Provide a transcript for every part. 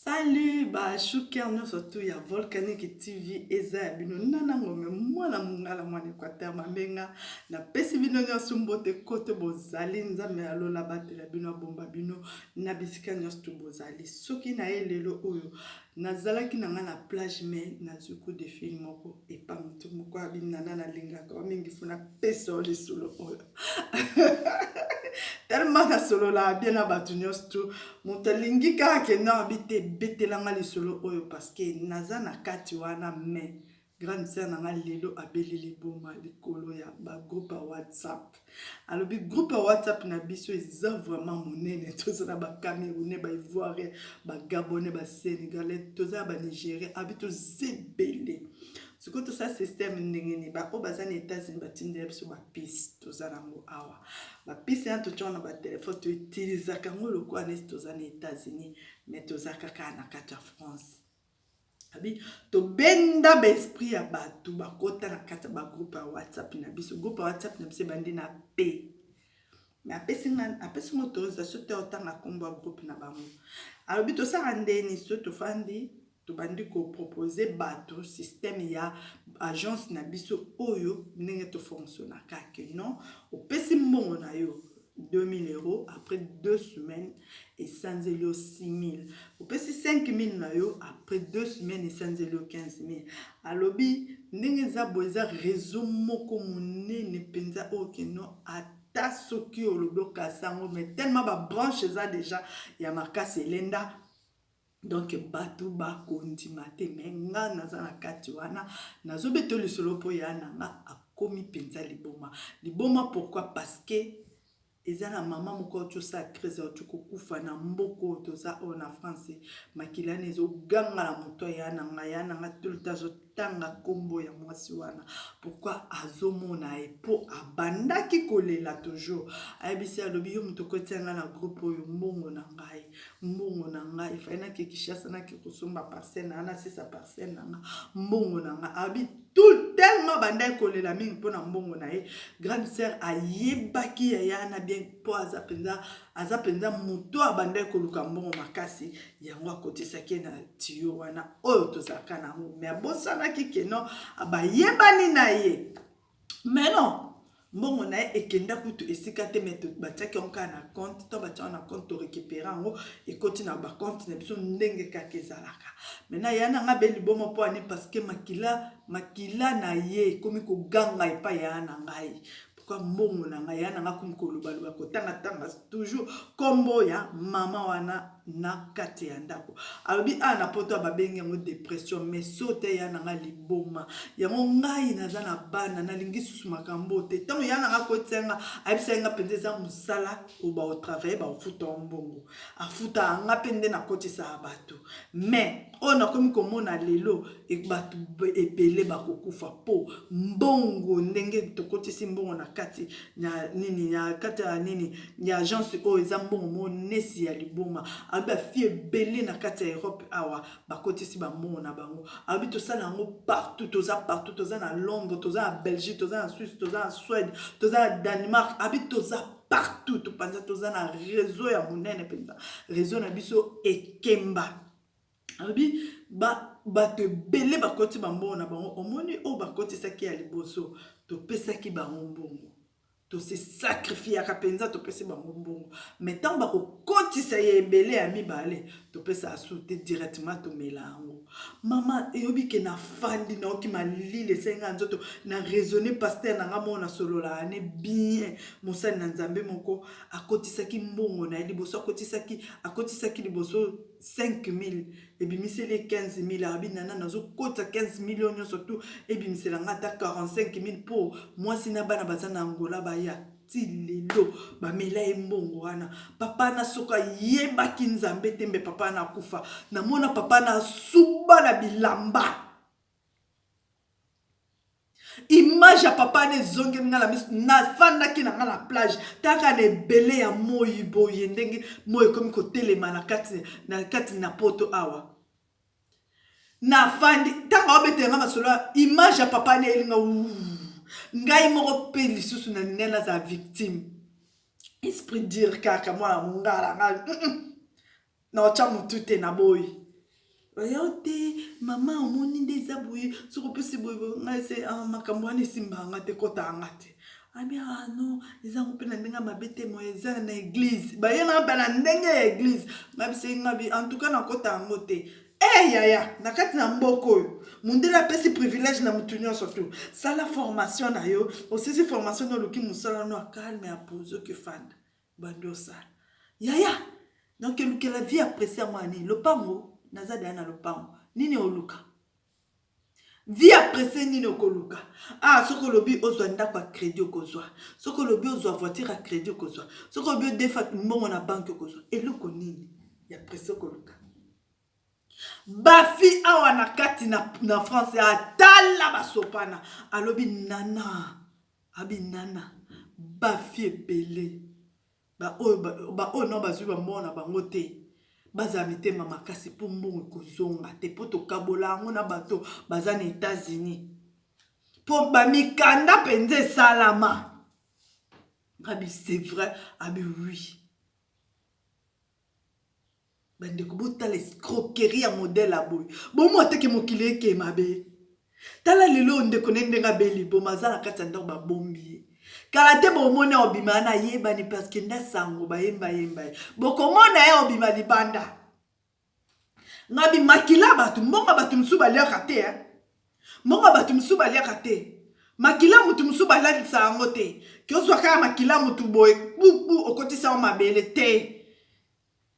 Salut, choukerno surtout ya Volcanic TV eza ya bino nana ngome mwana mungala mwana Equateur mamenga na pesi bino nyonso mbote kote bozali nzambe alola batela bino bomba bino na bisika nyonso bozali soki na ye lelo oyo nazalaki nanga na plage mais nazuku de film moko epa mutu moko abinana na lingaka mingi funa peso lisolo oyo tellement na solo la bien na batu nyonso moto alingi kaka kende abite betelanga lisolo oyo parce que naza na kati wana mais grande sœur nanga lelo abeleli boma likolo ya ba groupe ya WhatsApp. Alobi groupe ya WhatsApp na biso eza vraiment monene, toza na ba Camerounais, ba Ivoiriens, ba Gabonais, ba Sénégalais, toza ba Nigériens, abito zebele. Ce que tout ça système ndengeni ba o baza na États-Unis batinde biso ba piste toza nango awa. Ba piste ya tocho na ba téléphone to utiliser kango lokwa na toza na États-Unis mais toza kaka na kati ya France. Abi to benda ba esprit ya batu bakota na kati ba groupe ya WhatsApp na biso groupe ya WhatsApp na biso bandi na P. Mais apesi autorisation te otanga kombo groupe na bango. Alors bito sa andeni so to fandi to bandi ko proposer bato système ya agence na biso oyo ndenge to fonctionner kake non opesi mbongo na yo 2000 euros après 2 semaines et sans elio 6000 opesi 5000 na yo après 2 semaines et sans elio 15000 alobi ndenge za boza réseau moko monene penza okeno ata soki oloboka sango mais tellement ba branche za déjà ya makasi elenda. Donc batu ba kondimate menga naza na kati wana nazo beto lisolo po ya nanga akomi penza liboma pourquoi parce que ezana mama moko to sacré za to kufa na mboko to za na France makilane zo ganga la moto ya nanga tout le temps tanga kombo ya mwasi wana pourquoi azomona e po abandaki kolela toujours ayebisi alobi yo muto kotianga na groupe oyo mbongo na ngai faina ke kishasa na ke kusumba parcelle na ana sisa parcelle na mbongo na ngai abi tout tellement bandai kolela mingi pona mbongo na ye grande sœur ayebaki ya yana bien po azapenza muto abandai koluka mbongo makasi yango akotisaki na tiyo wana oyo tozaka na ngo mais abosanaki keno abayebani na ye mais non mbongo na ye ekenda kutu esika te mais batiaki onka na compte to batiaki na compte to récupérer yango ekoti na ba compte na biso ndenge kaka ezalaka maintenant yana nga beli bomo po ani parce que makila na ye komi koganga epai ya na ngai pourquoi mbongo na ngai yana nga komi koloba kotanga toujours kombo ya mama wana na kati ya ndako alobi na poto babengi yango dépression mais sote yana nga liboma yango ngai naza na bana nalingi susu makambo te tango yana nga kotenga abisenga penze za musala oba au travail ba ofuta mbongo afuta anga pende na kotisa bato mais ona komi komona lelo batu ebele bakokufa po mbongo ndenge tokotisi mbongo na kati ya nini ya kati ya nini ya agence o eza mbongo monesi ya liboma aba fie belé na kati ya Europe awa bakotisi ba mbongo na bango abi to sala ngo partout toza na Londres toza na Belgique toza na Suisse toza na Suède toza na Danemark abi toza partout to panza toza na réseau ya monene penza réseau na biso ekemba abi bato belé bakoti ba mbongo na bango omoni o bakotisaki ya liboso to pesaki ba mbongo to se sacrifier à penza to pesa ba mbongo mais tant ba ko kotisa ye ebele ya mibale to pesa asute directement to melango mama eyobi ke na fandi na oki malile senga nzoto na raisonner pasteur na ngamo na solola ane bien mosani na nzambe moko akotisaki mbongo na liboso akotisaki liboso 5000 ebimisele 15000 abi nana nazo kota 15 millions surtout ebimisela ngata 45000 pour moi sina bana bazana Angola baya tilelo bamela mbongo wana papa na soka yebaki nzambe tembe papa na kufa na mona papa na suba na bilamba image ya papa ne zonge ngala mis na fanda ki na ngala plage taka ne bele ya moyi boye ndenge moyi komi ko telema na kati na poto awa na fandi tanga obetenga masolo image ya papa ne elinga ngai moko pe lisusu na nina za victime esprit dire kaka mwana mungala ngai na ocha mutu te na boyi Bayote, maman, omoni des abouye, ce qu'on peut se boire, c'est un macambouane et simbanga te kota angate. Abi, ah non, les gens ont ndenga mabete mo eza na église. Ba yena ba ndenga église. Mabi se ngabi en tout cas na kota angote. Eh yaya, na kati na mboko yo. Mundela pesi privilège na mutunyo surtout. Ça la formation na yo, aussi cette formation no luki musala no calme à poser que fan. Bando ça. Yaya. Donc que la vie apprécie à moi le pango. Nazada na lopango nini oluka vie appréciée nini okoluka soko lobi ozwa ndako a crédit okozwa soko lobi ozwa voiture a crédit okozwa soko lobi defa mbongo na banque okozwa eloko nini ya apprécié okoluka bafi awa na kati na France atala basopana alobi nana abi nana bafi ebele ba o no bazwi ba mbona bango te baza mitema makasi po mbongo kozonga te po tokabola yango na bato baza na États-Unis po bamikanda penze salama abi c'est vrai abi oui bandeko botala escroquerie ya modèle aboy bomo ateke mokili eke mabe tala lelo ndeko nendenga beli bo mazala kati ya ndako babombi kala te bomona obima na yebani parce que nda sango bayemba bokomona ya obima libanda ngabi makila batu mbonga batu msu baliaka te mbonga batu msu baliaka te makila mutu msu balakisa yango te kozwa kaka makila mutu boye pupu okotisa o mabele te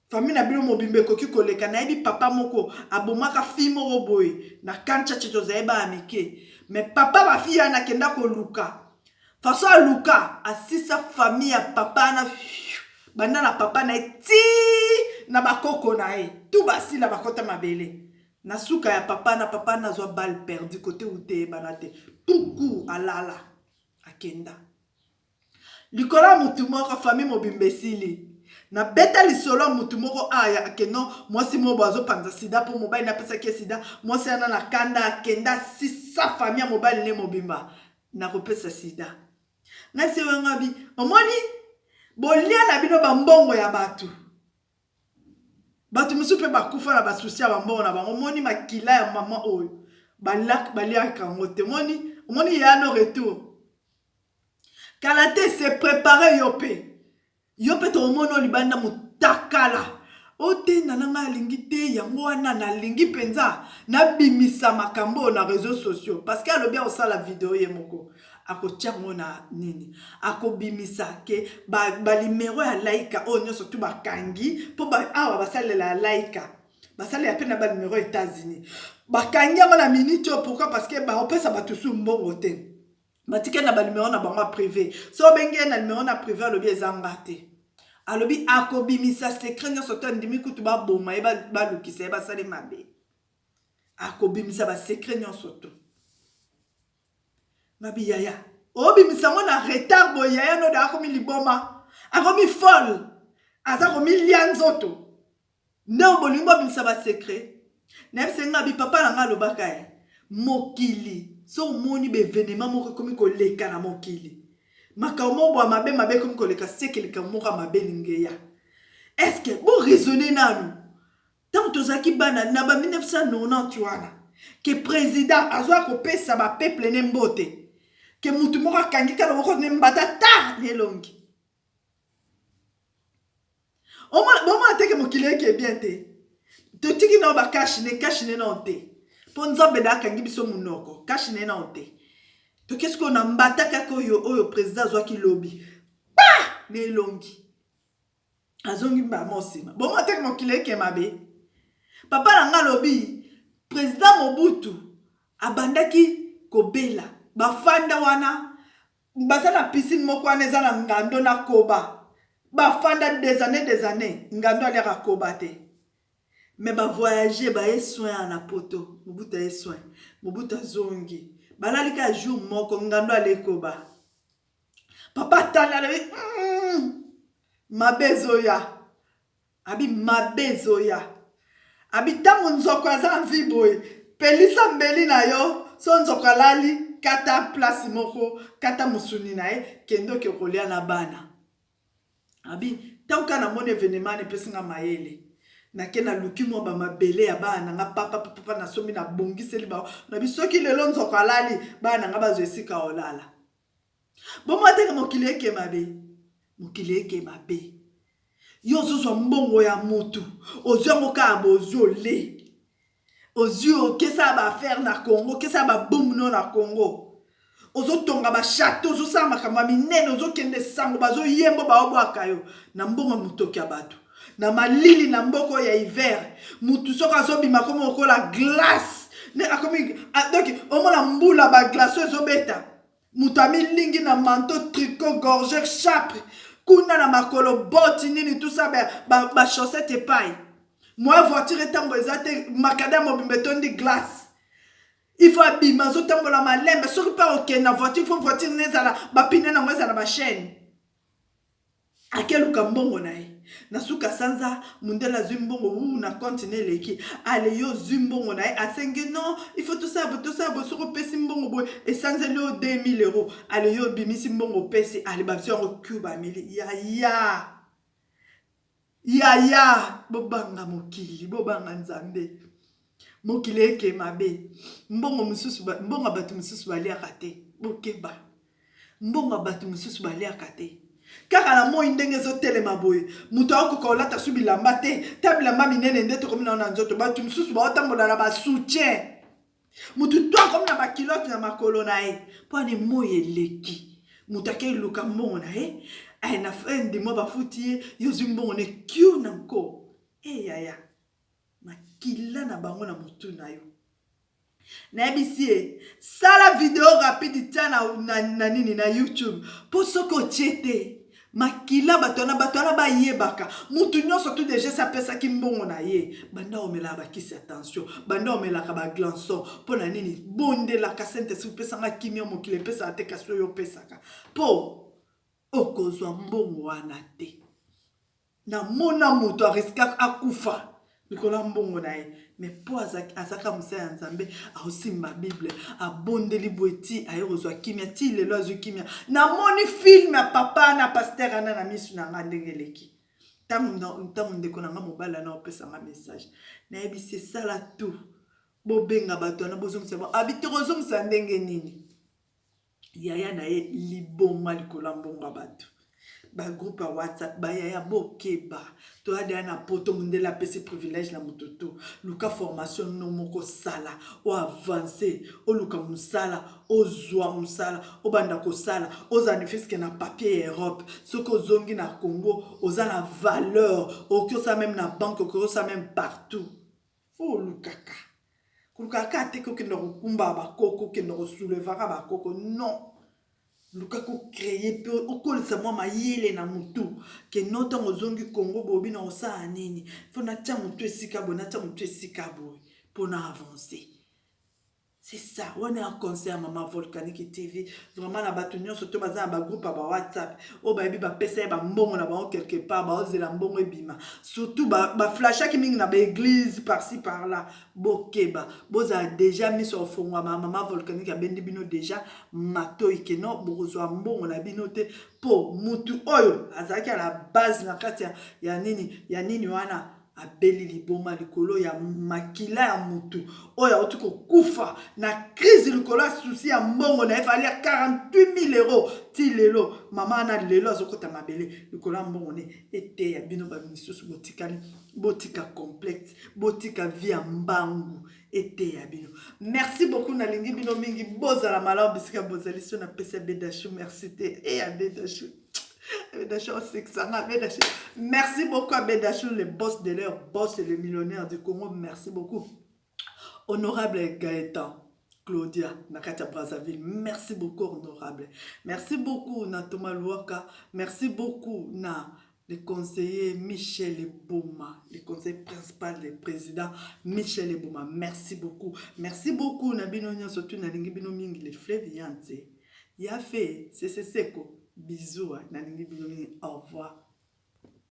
famille na bino mobimbe koki koleka na yebi papa moko abomaka fi moko boye na kancha chetoza amike mais papa ba fi yana kenda koluka façon aluka asisa famille ya papa na banda na papa na ti na bakoko na tout basi la bakota mabele na suka ya papa na zwa balle perdu côté ute banate puku alala akenda likola mutu moko famille mobimbesili na beta lisolo mutu moko aya akeno mwasi mo bazo panza sida po mobile na pesa ke sida mwasi ana na kanda akenda sisa famille ya mobile ne mobimba na kopesa sida na se wangabi omoni bolia na bino bambongo ya batu musu pe bakufa na basusi ya bambongo na bango omoni makila ya mama oyo balia kango te omoni ya no retour kalate se préparer yope to mono libanda mutakala ote nananga alingi te yango wana nalingi penza na bimisa makambo na réseaux sociaux parce que alobi osala vidéo ye moko akotiango na nini akobimisa ke balimero ya laika oyo nyonso tu bakangi po awa basalela ya laika basalela pe na balimero États-Unis bakangi yango na minute oyo pourquoi parce que baopesa bato su mbongo te batike na balimero na bango privé so obenge na limero na privé alobi ezanga te alobi akobimisa secret nyonso to ndimi kutu baboma ye balukisa ye basali mabe akobimisa basekret nyonso to mabi yaya obimisa ngo na retard boye yaya no da akomi liboma akomi folle aza komi lia nzoto nde bolingi bobimisa basekret nayebisenga bi papa na nga alobaka ye mokili so omoni bevenema moko ekomi koleka na mokili makambo bwa mabe komi koleka sekeleka moko mabe lingeya est-ce que bo raisonner nanu tant tozaki bana na ba 1990 wana ke président azwa kopesa ba peuple ne mbote ke mutu moko akangi kala moko ne mbata ta nelongi bomo ateke mokili eke bien te totiki na ba cash ne na te po nzambe da akangi biso munoko cash ne na te to qu'est-ce qu'on a mbata kaka oyo président azwaki lobi pa nelongi azongi ba mosima bomo ateke mokili eke mabe papa na nga lobi président Mobutu abandaki kobela bafanda wana basala piscine moko wana eza na ngando na koba bafanda des années ngando aliaka koba te mais bavoyager baye soin na poto Mobutu aye soin Mobutu azongi balalika jour moko ngando alekoba papa tala alobi mabezoya abi mabezoya abi tango nzoko aza mvi boye pelisa mbeli na yo so nzoko alali kata place moko kata musuni na ye kendo ke kolia na bana abi tango kana mone événement ne pesinga mayele nake na luki mwa bamabele ya bana nga papa na sombi na bongiseli bao na bisoki lelo nzoka alali bana nga bazwa esika olala bomo ateke mokili eke mabe yo ozozwa mbongo ya mutu ozwi yango kaka bozwi ole ozwi okesa baaffaire na Congo okesa babumuno na Congo ozotonga bashato ozosala makambo ya minene ozokende sango bazoyembo baobwaka yo na mbongo ya motoki ya bato na malili na mboko ya hiver mutu soko azobima komi okola glace donc omona mbula baglace ezobeta mutu amilingi na manteau tricot gorgeur chapre kuna na makolo boti nini tout ça bachaussette epai moi voiture etambo eza te makadam obimba etondi glace il faut abima azotambola malembe soki mpe okende na voiture il faut voiture nezala bapine nango ezala bachaîne akeluka mbongo na ye na suka sanza mundela azwi mbongo na kontine eleki ale yo zwi mbongo na ye asenge non il faut tout ça soki opesi mbongo boye esanzeli yo 2000 euros ale yo obimisi mbongo opesi ale babisi yango cube amili yaya bobanga mokili bobanga nzambe mokili eke mabe mbongo bato mosusu baliaka te bokeba mbongo bato mosusu baliaka te kaka na moi ndenge ezotelema boye mutu akokoka olata su bilamba te ta bilamba minene nde tokomi nao na nzoto bato mosusu baotambola na basoutien mutu to akomi na bakilote na makolo na ye mpo ane moi eleki mutu akeluka mbongo na ye na fin de mois bafuti ye yozwi mbongo ne kio na nko eyaya makila na bango na motu na yo nayebisi ye sala video rapide tia na nini na YouTube mpo soki otie te makila bato wana bayebaka mutu nyonso tu deja sapesaki mbongo na ye banda omelaka bakisi attention banda omelaka baglanson mpo na nini bondelaka sentesi opesanga kimia mokili epesaka te kasi oyo opesaka mpo okozwa mbongo wana te na mona mutu ariska akufa likolo mbongo na ye mais po azaka mosala ya nzambe aosimba bible abondeli boye ti aye kozwa kimia ti lelo azwi kimia namoni filme ya papa na paster ana na misu na nga ndenge eleki ntango ndeko na nga mobali ana opesanga message nayebisi esala tu bobenga bato wana bozongisa bo abite kozongisa ndenge nini yaya na ye liboma likolo mbongo ya bato bagroupe ya WhatsApp bayaya bokeba toyadea na poto mundela apesi privilège na mototo luka formation no moko sala o avance oluka musala ozwa musala obanda kosala ozana fiske na papier Europe soki ozongi na Congo oza na valeur okiosa même na banque okiosa même partout fo lukaka kulukaka te kokende kokumba bakoko kende kosoulevaka bakoko non luka ko créer pe okolisa mwa mayele na mutu ke nota ngozongi Congo bobi na osala nini fo na tia mutu esika boye na tia mutu esika boye pona avancer. C'est ça, on est en conseil à Maman Volcanique TV. Vraiment, la bataille, surtout dans un groupe à WhatsApp. Oh, bah, il va passer un bon là-bas quelque part, bah, c'est un bon bima. Surtout, bah, flash qui ming na église par-ci par-là. Bokeba, vous avez déjà mis sur fond à Maman Volcanique à Bendibino déjà. Mato ikeno, bozo ambon on a binoté pour mutu oyo. Azaki à la base na katia ya nini wana. Abeli liboma likolo ya makila ya mutu oya otuko kufa na crise likolo ya souci ya mbongo na efali ya 48 000 euros ti lelo mama na lelo azokota mabele likolo ya mbongo ne ete ya bino ba misusu botika complexe botika vie ya mbangu ete ya bino. Merci beaucoup na lingi bino mingi bozala malamu bisika bozali so na pesa bedashu merci te e ya bedashu. Merci beaucoup à Bedachou, le boss de leur boss et le millionnaire du Congo. Merci beaucoup. Honorable Gaëtan, Claudia, Nakata Brazzaville. Merci beaucoup, honorable. Merci beaucoup, na Thomas Louaka. Merci beaucoup, na le conseiller Michel Eboma, le conseiller principal du président Michel Eboma. Merci beaucoup. Merci beaucoup, na Binonia, surtout na Lingi Binoming, les fleuves Yanté. Yafé, c'est Seko. Bisous, au revoir.